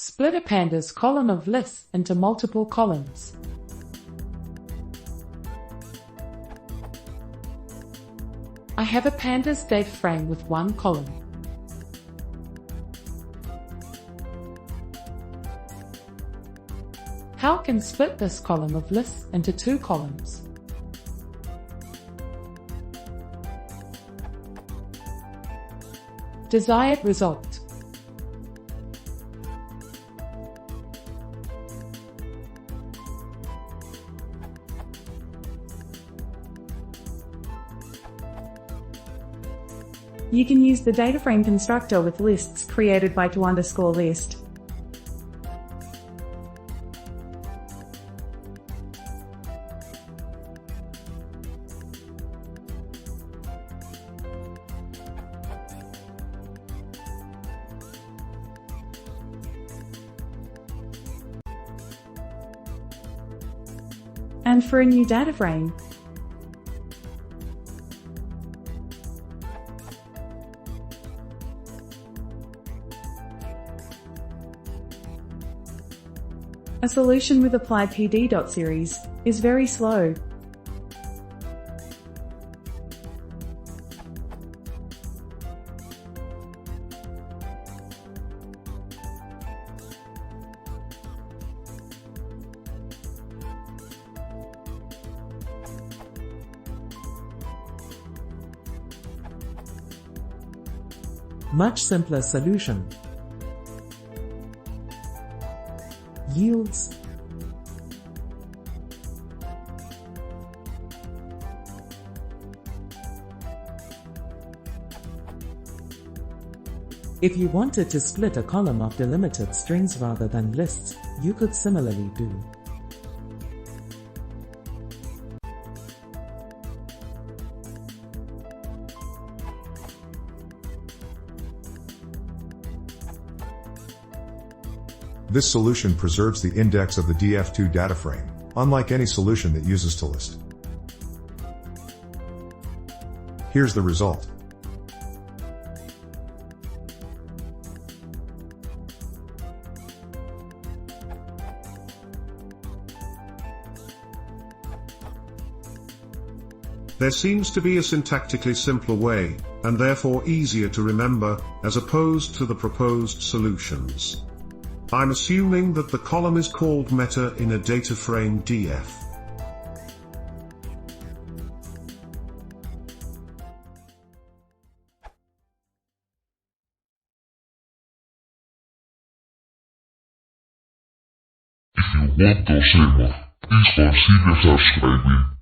Split a pandas column of lists into multiple columns. I have a pandas data frame with one column. How can split this column of lists into two columns? Desired result. You can use the dataframe constructor with lists created by to_list. And for a new data frame, a solution with applied PD.series is very slow. Much simpler solution. Yields. If you wanted to split a column of delimited strings rather than lists, you could similarly do. This solution preserves the index of the df2 data frame, unlike any solution that uses to_list. Here's the result. There seems to be a syntactically simpler way, and therefore easier to remember, as opposed to the proposed solutions. I'm assuming that the column is called meta in a data frame df. If you want to see more, please consider subscribing.